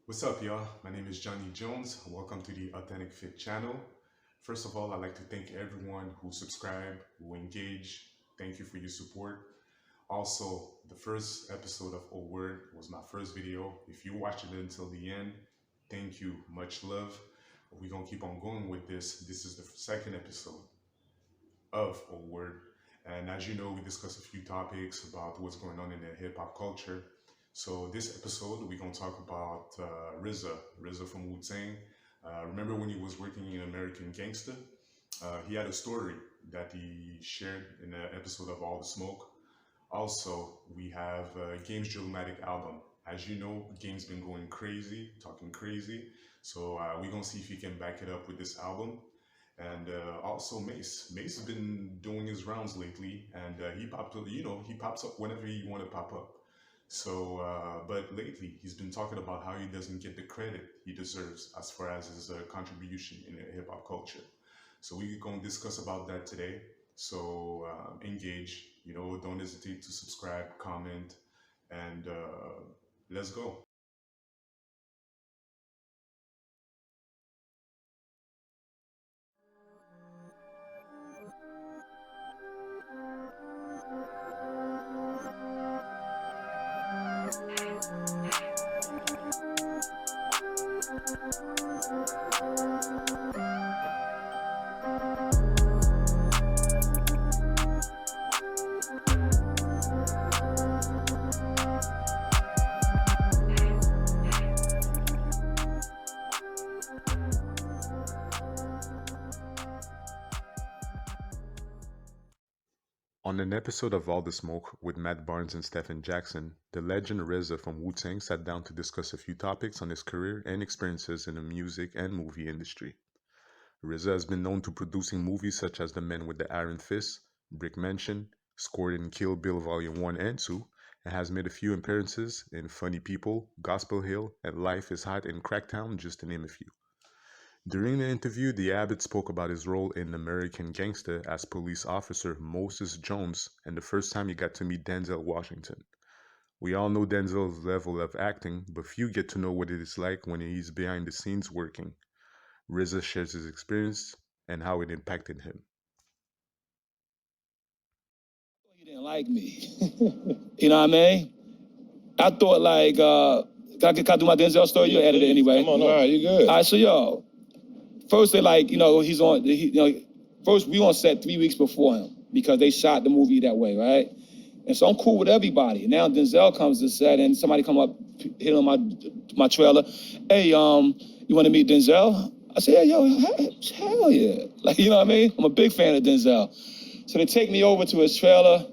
What's up, y'all? My name is Johnny Jones. Welcome to the Authentic Fit channel. First of all, I'd like to thank everyone who subscribed, who engaged. Thank you for your support. Also, the first episode of O Word was my first video. If you watched it until the end, thank you. Much love. We're going to keep on going with this. This is the second episode of O Word. And as you know, we discussed a few topics about what's going on in the hip hop culture. So this episode, we're gonna talk about RZA from Wu-Tang. Remember when he was working in American Gangster? He had a story that he shared in the episode of All the Smoke. Also, we have Game's Drillmatic album. As you know, Game's been going crazy, talking crazy. So we're gonna see if he can back it up with this album. And also Mace. Mace has been doing his rounds lately, and he popped up. He pops up whenever he want to pop up. So, but lately he's been talking about how he doesn't get the credit he deserves as far as his contribution in the hip hop culture. So we're gonna discuss about that today. So engage. Don't hesitate to subscribe, comment, and let's go. On an episode of All the Smoke with Matt Barnes and Stephen Jackson, the legend RZA from Wu-Tang sat down to discuss a few topics on his career and experiences in the music and movie industry. RZA has been known to producing movies such as The Man with the Iron Fist, Brick Mansion, scored in Kill Bill Volume 1 and 2, and has made a few appearances in Funny People, Gospel Hill, and Life is Hot in Cracktown, just to name a few. During the interview, the abbot spoke about his role in American Gangster as police officer Moses Jones and the first time he got to meet Denzel Washington. We all know Denzel's level of acting, but few get to know what it is like when he's behind the scenes working. RZA shares his experience and how it impacted him. You didn't like me. You know what I mean? I thought like, can I do my Denzel story? You edit it anyway. Come on, all right, you good. All right, so yo, first they like, he's on, first we on set 3 weeks before him because they shot the movie that way, right? And so I'm cool with everybody. Now Denzel comes to set and somebody come up, hit on my trailer. Hey, you want to meet Denzel? I said, yeah, yo, hell yeah. Like, you know what I mean? I'm a big fan of Denzel. So they take me over to his trailer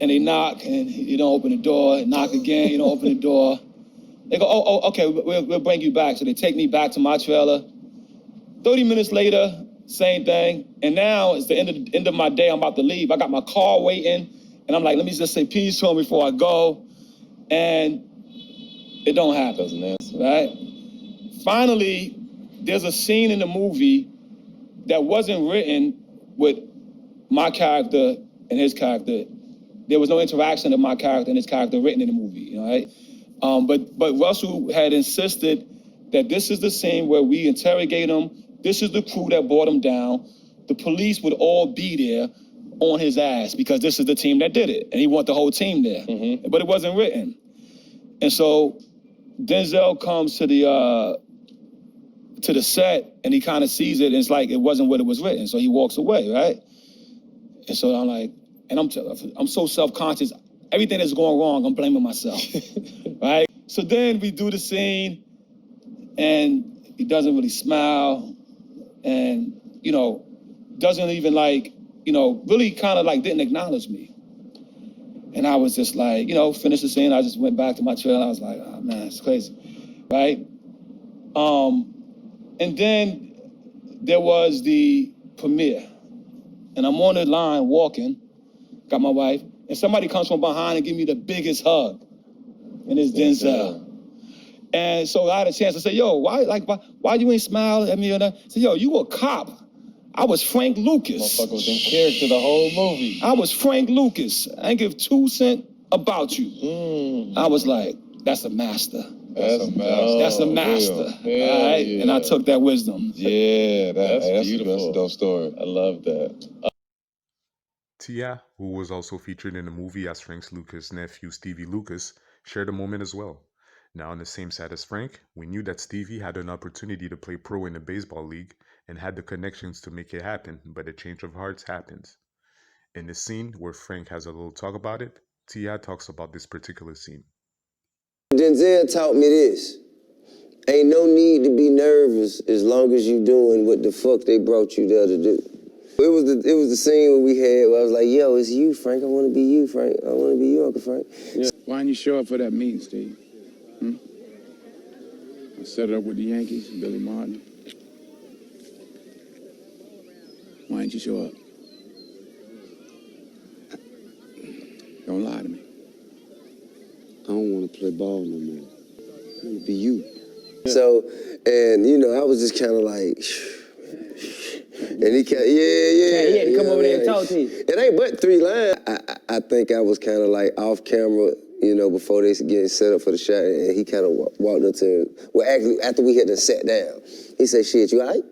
and they knock and you don't open the door, knock again, you don't open the door. They go, oh, okay, we'll bring you back. So they take me back to my trailer. 30 minutes later, same thing. And now it's the end of my day. I'm about to leave. I got my car waiting. And I'm like, let me just say peace to him before I go. And it don't happen, right? Finally, there's a scene in the movie that wasn't written with my character and his character. There was no interaction of my character and his character written in the movie, right? But Russell had insisted that this is the scene where we interrogate him. This is the crew that brought him down. The police would all be there on his ass because this is the team that did it. And he wanted the whole team there. Mm-hmm. But it wasn't written. And so Denzel comes to the set and he kind of sees it and it's like it wasn't what it was written. So he walks away, right? And so I'm like, and I'm so self-conscious. Everything that's going wrong, I'm blaming myself, right? So then we do the scene, and he doesn't really smile, and, doesn't even really kind of like didn't acknowledge me. And I was just like, finished the scene, I just went back to my trailer, I was like, oh man, it's crazy, right? And then there was the premiere, and I'm on the line walking, got my wife, and somebody comes from behind and give me the biggest hug. And it's Denzel. And so I had a chance to say, yo, why you ain't smile at me? I said, yo, you a cop. I was Frank Lucas. Motherfucker was in character the whole movie. I was Frank Lucas. I ain't give 2 cents about you. I was like, that's a master. That's a master. That's a master. All right, yeah. and I took that wisdom. Yeah, that's beautiful. That's a dope story. I love that. Tia, who was also featured in the movie as Frank Lucas' nephew Stevie Lucas, shared a moment as well. Now, on the same side as Frank, we knew that Stevie had an opportunity to play pro in the baseball league and had the connections to make it happen, but a change of hearts happens. In the scene where Frank has a little talk about it, Tia talks about this particular scene. Denzel taught me this. Ain't no need to be nervous as long as you doing what the fuck they brought you there to do. It was the scene where we had where I was like, yo, it's you, Frank. I want to be you, Frank. I want to be you, Uncle Frank. Yeah. Why didn't you show up for that meeting, Steve? I set it up with the Yankees, Billy Martin. Why didn't you show up? Don't lie to me. I don't want to play ball no more. I want to be you. So, and you know, I was just kind of like, and he kept, He had to come over there and talk to you. It ain't but 3 lines. I think I was kind of like off camera, you know, before they getting set up for the shot, and he kind of walked up to him. Well, actually, after we had to sat down, he said, "Shit, you all right?"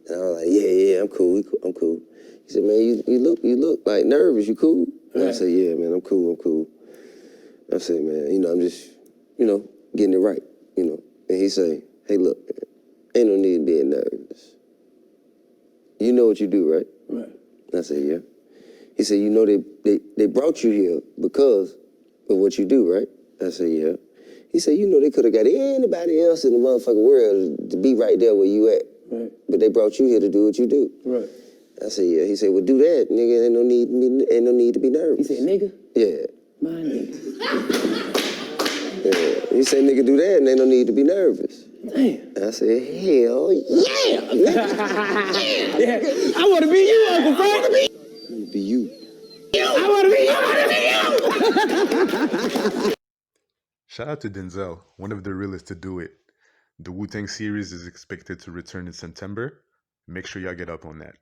And I was like, "Yeah, I'm cool. I'm cool." He said, "Man, you look like nervous. You cool?" And I said, "Yeah, man, I'm cool. I said, "Man, you know, I'm just, you know, getting it right, you know." And he say, "Hey, look, man, ain't no need being nervous. You know what you do, right?" Right. And I said, "Yeah." He said, "You know they brought you here because of what you do, right?" I said, "Yeah." He said, "You know they could have got anybody else in the motherfucking world to be right there where you at. Right. But they brought you here to do what you do." Right. I said, "Yeah." He said, "Well, do that, nigga. Ain't no need to be nervous." He said, "Nigga?" "Yeah." My nigga. Yeah. He said, "Nigga, do that, and ain't no need to be nervous." Damn. I said, "Hell yeah, nigga. Yeah. I want to be you, Uncle Frank. I want to be you." I want to be you. Shout out to Denzel, one of the realest to do it. The Wu-Tang series is expected to return in September. Make sure y'all get up on that.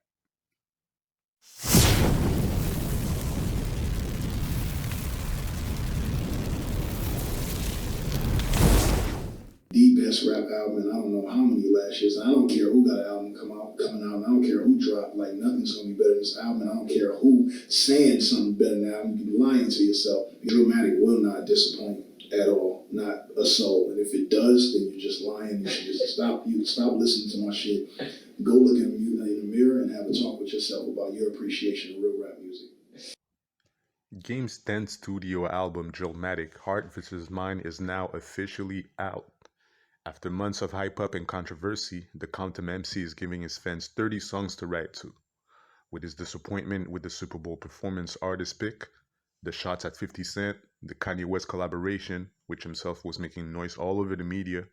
The best rap album, and I don't know how many last years. And I don't care who got an album coming out, and I don't care who dropped. Like, nothing's gonna be better than this album, and I don't care who saying something better than that album. You be lying to yourself. Drillmatic will not disappoint at all, not a soul. And if it does, then you're just lying. You should just stop listening to my shit. Go look in the mirror and have a talk with yourself about your appreciation of real rap music. Game's 10th studio album, Drillmatic, Heart vs. Mind, is now officially out. After months of hype-up and controversy, the Compton MC is giving his fans 30 songs to write to. With his disappointment with the Super Bowl performance artist pick, the shots at 50 Cent, the Kanye West collaboration, which himself was making noise all over the media,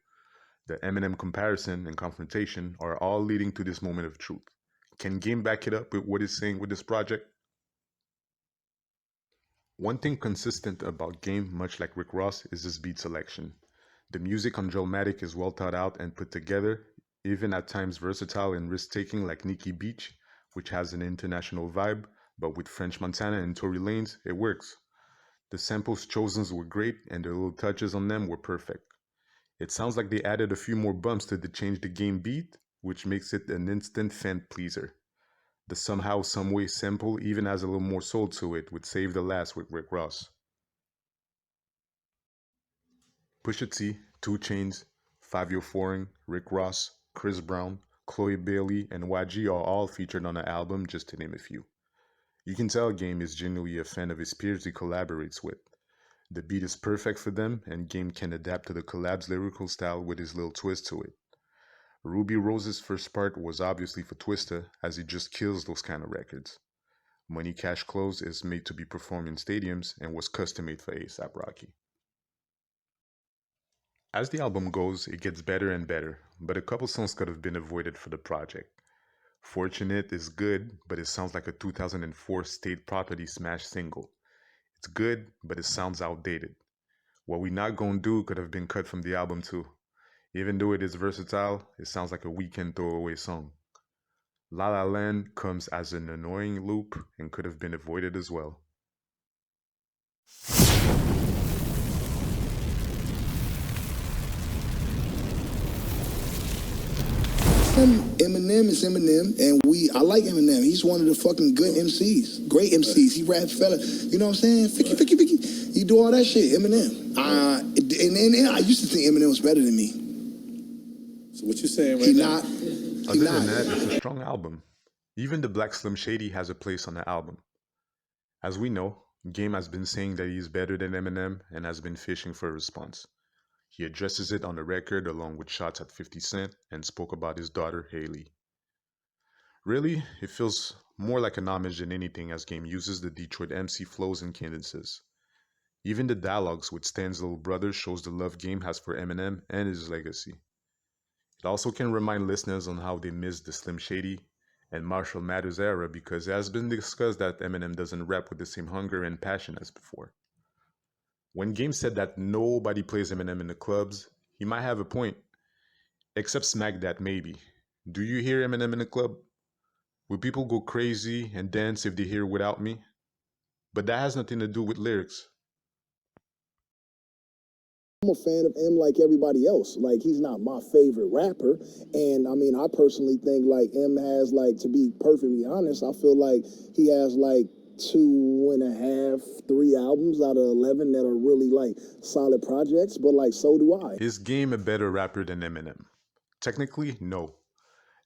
the Eminem comparison and confrontation are all leading to this moment of truth. Can Game back it up with what he's saying with this project? One thing consistent about Game, much like Rick Ross, is his beat selection. The music on Drillmatic is well thought out and put together, even at times versatile and risk-taking like Nikki Beach, which has an international vibe, but with French Montana and Tory Lanez, it works. The samples chosen were great and the little touches on them were perfect. It sounds like they added a few more bumps to the Change the Game beat, which makes it an instant fan pleaser. The Somehow Someway sample even has a little more soul to it with Save the Last with Rick Ross. Pusha T, 2 Chainz, Fabio Foreign, Rick Ross, Chris Brown, Chloe Bailey, and YG are all featured on the album, just to name a few. You can tell Game is genuinely a fan of his peers he collaborates with. The beat is perfect for them, and Game can adapt to the collab's lyrical style with his little twist to it. Ruby Rose's first part was obviously for Twista, as he just kills those kind of records. Money Cash Clothes is made to be performed in stadiums and was custom made for A$AP Rocky. As the album goes, it gets better and better, but a couple songs could have been avoided for the project. Fortunate is good, but it sounds like a 2004 State Property smash single. It's good, but it sounds outdated. What We Not Gonna Do could have been cut from the album too. Even though it is versatile, it sounds like a weekend throwaway song. La La Land comes as an annoying loop and could have been avoided as well. Eminem is Eminem, and I like Eminem. He's one of the fucking good MCs, great MCs. He rap fella, you know what I'm saying? Ficky. He do all that shit, Eminem. And I used to think Eminem was better than me. So what you saying right now? Other than that, it's a strong album. Even the Black Slim Shady has a place on the album. As we know, Game has been saying that he's better than Eminem and has been fishing for a response. He addresses it on the record along with shots at 50 Cent and spoke about his daughter, Haley. Really, it feels more like an homage than anything as Game uses the Detroit MC flows and cadences. Even the dialogues with Stan's little brother shows the love Game has for Eminem and his legacy. It also can remind listeners on how they missed the Slim Shady and Marshall Mathers era because it has been discussed that Eminem doesn't rap with the same hunger and passion as before. When Game said that nobody plays Eminem in the clubs, he might have a point. Except Smack That maybe. Do you hear Eminem in the club? Will people go crazy and dance if they hear Without Me? But that has nothing to do with lyrics. I'm a fan of M like everybody else. Like, he's not my favorite rapper. And I mean, I personally think like M has, like, to be perfectly honest, I feel like he has like 2.5, 3 albums out of 11 that are really like solid projects, but like so do I. Is Game a better rapper than Eminem? Technically, no.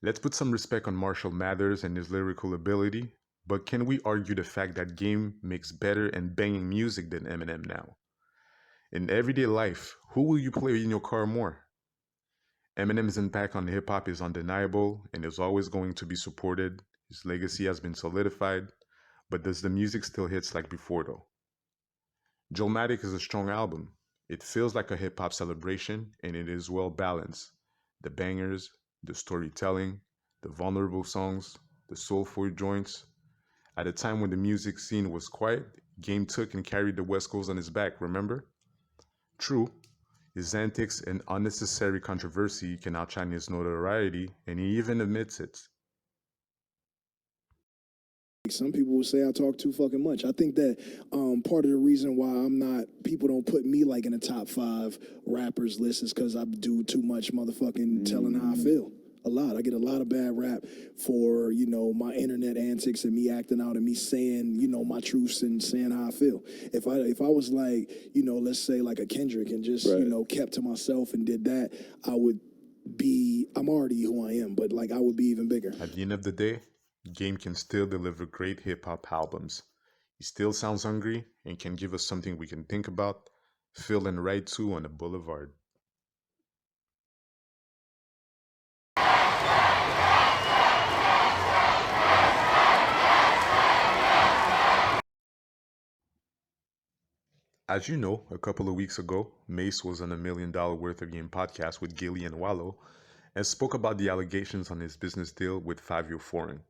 Let's put some respect on Marshall Mathers and his lyrical ability, but can we argue the fact that Game makes better and banging music than Eminem now? In everyday life, who will you play in your car more? Eminem's impact on hip-hop is undeniable and is always going to be supported. His legacy has been solidified, but does the music still hits like before though? Drillmatic is a strong album. It feels like a hip-hop celebration and it is well balanced. The bangers, the storytelling, the vulnerable songs, the soulful joints. At a time when the music scene was quiet, Game took and carried the West Coast on his back, remember? True, his antics and unnecessary controversy can outshine his notoriety, and he even admits it. Some people will say I talk too fucking much. I think that part of the reason why people don't put me like in the top 5 rappers list is because I do too much motherfucking telling how I feel. A lot. I get a lot of bad rap for, my internet antics and me acting out and me saying, my truths and saying how I feel. If I was like, let's say like a Kendrick and just, kept to myself and did that, I'm already who I am, but like I would be even bigger. At the end of the day, Game can still deliver great hip-hop albums. He still sounds hungry and can give us something we can think about, feel and write to on the boulevard. As you know, a couple of weeks ago, Mace was on a $1 Million Worth of Game podcast with Gilly and Wallow and spoke about the allegations on his business deal with 5 Year Foreign.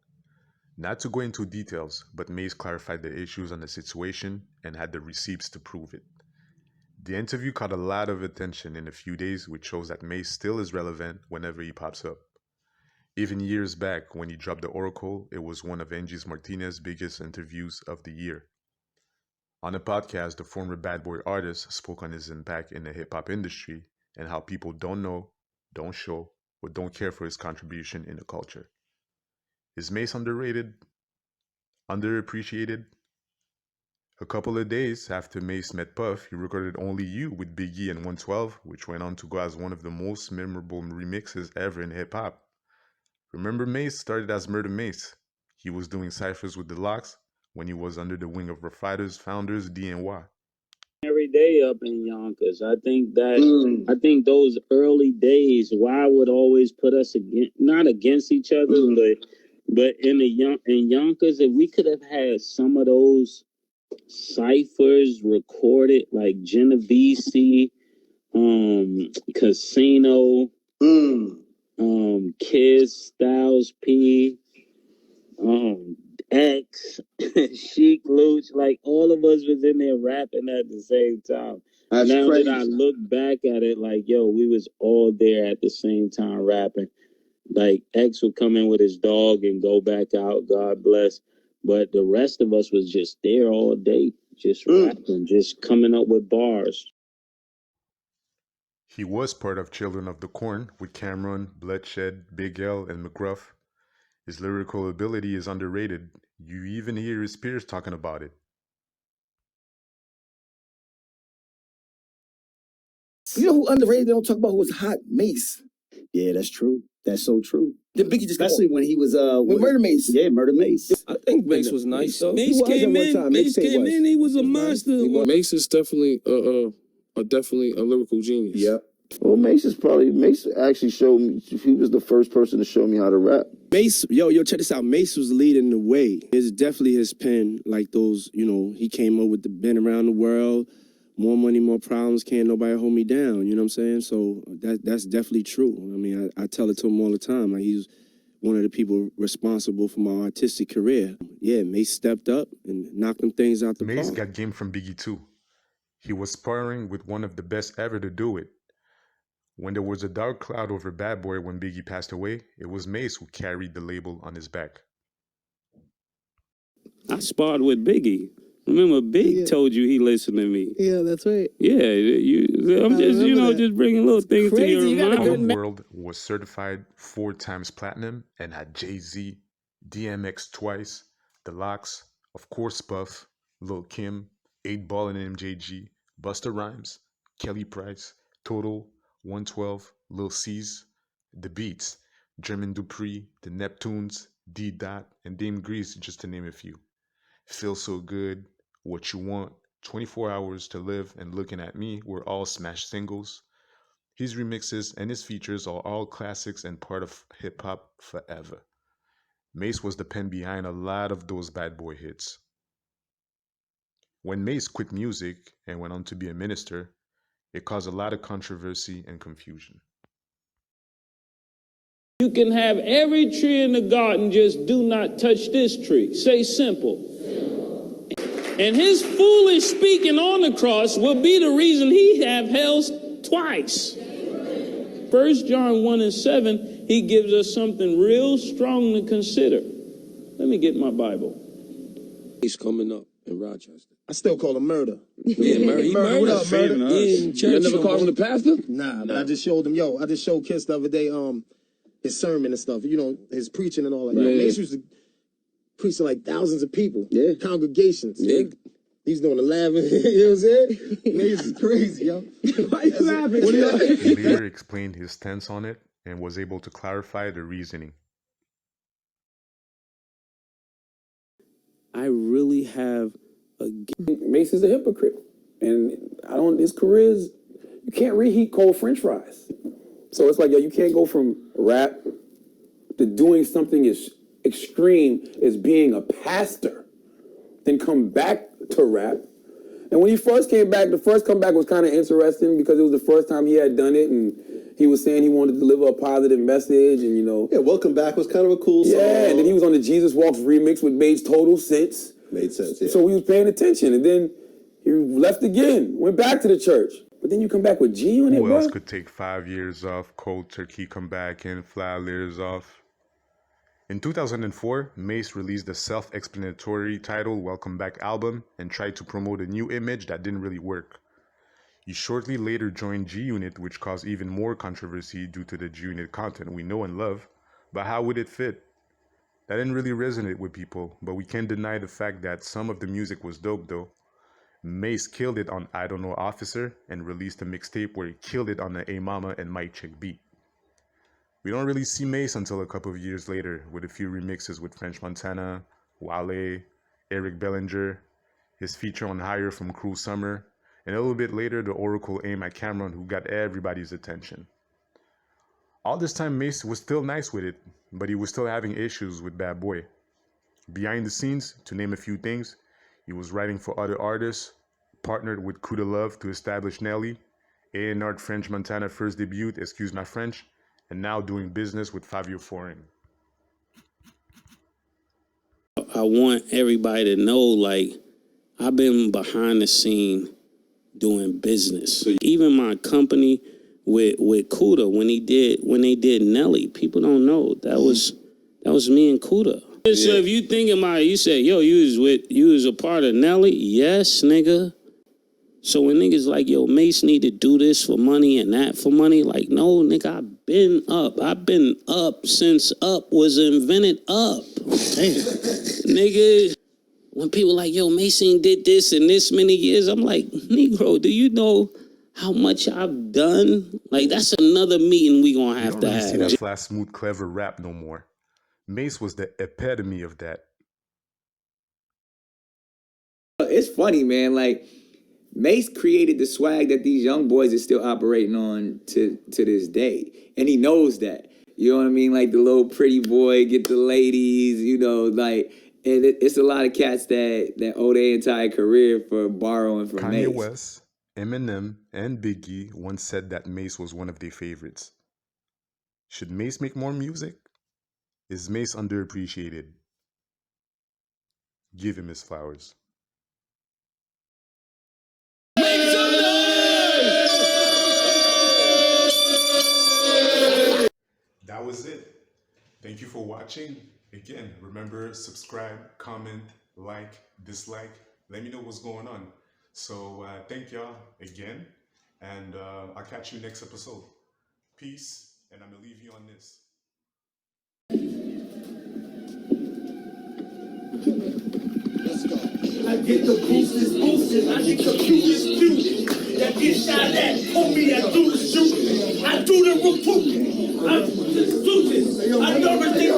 Not to go into details, but Mace clarified the issues on the situation and had the receipts to prove it. The interview caught a lot of attention in a few days, which shows that Mace still is relevant whenever he pops up. Even years back, when he dropped The Oracle, it was one of Angie Martinez's biggest interviews of the year. On the podcast, the former Bad Boy artist spoke on his impact in the hip-hop industry and how people don't know, don't show, or don't care for his contribution in the culture. Is Mace underrated? Underappreciated? A couple of days after Mace met Puff, he recorded Only You with Biggie and 112, which went on to go as one of the most memorable remixes ever in hip-hop. Remember, Mace started as Murder Mace. He was doing ciphers with the Locks when he was under the wing of Rough Riders founders D&Y. Every day up in Yonkers. I think those early days, why would always put us not against each other, but in Yonkers, if we could have had some of those ciphers recorded, like Genovese, Casino, Kiss, Styles P, X, Chic Luch, like all of us was in there rapping at the same time. That's now crazy. That I look back at it, like, yo, we was all there at the same time rapping. Like, X would come in with his dog and go back out, God bless. But the rest of us was just there all day, just rapping, just coming up with bars. He was part of Children of the Corn with Cameron, Bloodshed, Big L, and McGruff. His lyrical ability is underrated. You even hear his peers talking about it. You know who underrated they don't talk about who was hot? Mace. Yeah, that's true. That's so true. Then Biggie just Especially when he was with Murder Mace. Yeah, Murder Mace. I think Mace was nice though. Mace came in. Mace came in. He was a monster. Mace is definitely definitely a lyrical genius. Yep. Well, Mace actually showed me. He was the first person to show me how to rap. Mace, yo, check this out. Mace was leading the way. It's definitely his pen, like those, he came up with the been around the world, more money, more problems, can't nobody hold me down, you know what I'm saying? So that's definitely true. I mean, I tell it to him all the time. Like, he's one of the people responsible for my artistic career. Yeah, Mace stepped up and knocked them things out the park. Mace got game from Biggie too. He was sparring with one of the best ever to do it. When there was a dark cloud over Bad Boy when Biggie passed away, it was Mace who carried the label on his back. I sparred with Biggie. Remember, Big told you he listened to me. Yeah, that's right. Yeah, I'm just, just bringing little things to your mind. Harlem World was certified 4 times platinum and had Jay-Z, DMX twice, The Lox, of course Puff, Lil Kim, 8 Ball and MJG, Busta Rhymes, Kelly Price, Total, 112, Lil C's, The Beats, Jermaine Dupri, The Neptunes, D. Dot, and Dame Grease, just to name a few. Feel So Good, What You Want, 24 Hours to Live, and Looking at Me were all smash singles. His remixes and his features are all classics and part of hip-hop forever. Mace was the pen behind a lot of those Bad Boy hits. When Mace quit music and went on to be a minister, it caused a lot of controversy and confusion. You can have every tree in the garden, just do not touch this tree. Say simple. And his foolish speaking on the cross will be the reason he have hell twice. 1 John 1 and 7, he gives us something real strong to consider. Let me get my Bible. He's coming up in Rochester. I still call him murder. Yeah, murder. He Murder, what up, murder? You never called him the pastor? Nah, but I just showed him, I just showed Kiss the other day, his sermon and stuff, his preaching and all that. Yeah. Mace used to preach to like thousands of people, congregations. Yeah. He's doing 11, you know what I'm saying? Mace is crazy, yo. Why you laughing? He later explained his stance on it and was able to clarify the reasoning. I really have Mace is a hypocrite. And his career is, you can't reheat cold French fries. So it's like, you can't go from rap to doing something as extreme as being a pastor, then come back to rap. And when he first came back, the first comeback was kind of interesting because it was the first time he had done it, and he was saying he wanted to deliver a positive message, and Yeah, Welcome Back was kind of a cool song. yeah, and then he was on the Jesus Walks remix, which made total sense. Made sense, yeah. So we was paying attention, and then he left again, went back to the church. But then you come back with G on it, Who bro? else could take 5 years off, cold turkey come back and fly layers off? In 2004, Mace released the self-explanatory title Welcome Back album and tried to promote a new image that didn't really work. He shortly later joined G-Unit, which caused even more controversy due to the G-Unit content we know and love. But how would it fit? That didn't really resonate with people, but we can't deny the fact that some of the music was dope though. Mace killed it on I Don't Know Officer and released a mixtape where he killed it on the A Mama and Mike Chick beat. We don't really see Mace until a couple of years later with a few remixes with French Montana, Wale, Eric Bellinger, his feature on Higher from Cruel Summer, and a little bit later the Oracle aim at Cameron who got everybody's attention. All this time Mace was still nice with it, but he was still having issues with Bad Boy. Behind the scenes, to name a few things, he was writing for other artists, partnered with Kuda Love to establish Nelly, A&R French Montana first debut, excuse my French, and now doing business with Fabio Foreign. I want everybody to know, like, I've been behind the scene doing business. Even my company with Kuda, when they did Nelly, people don't know that was me and Kuda. Yeah. So if you think about it, you say, yo, you was a part of Nelly? Yes, nigga. So when niggas like, yo, Mace need to do this for money and that for money, like, no, nigga, I've been up. I've been up since up was invented up. Damn. Nigga, when people like, yo, Mason did this in this many years, I'm like, Negro, do you know how much I've done? Like, that's another meeting we gonna have You to don't really see have. that flat, smooth, clever rap no more. Mace was the epitome of that. It's funny, man. Like, Mace created the swag that these young boys are still operating on to this day. And he knows that. You know what I mean? Like the little pretty boy, get the ladies, you know, like, and it's a lot of cats that owe their entire career for borrowing from Kanye Mace. West, Eminem, and Biggie once said that Mace was one of their favorites. Should Mace make more music? Is Mace underappreciated? Give him his flowers. That was it. Thank you for watching. Again, remember, subscribe, comment, like, dislike. Let me know what's going on. So thank y'all again. And I'll catch you next episode. Peace. And I'm going to leave you on this. Let's go. I get the boosters, I get the cutest. That get shot at, homie, I do the shooting. I do the recruiting. I do this. I know everything.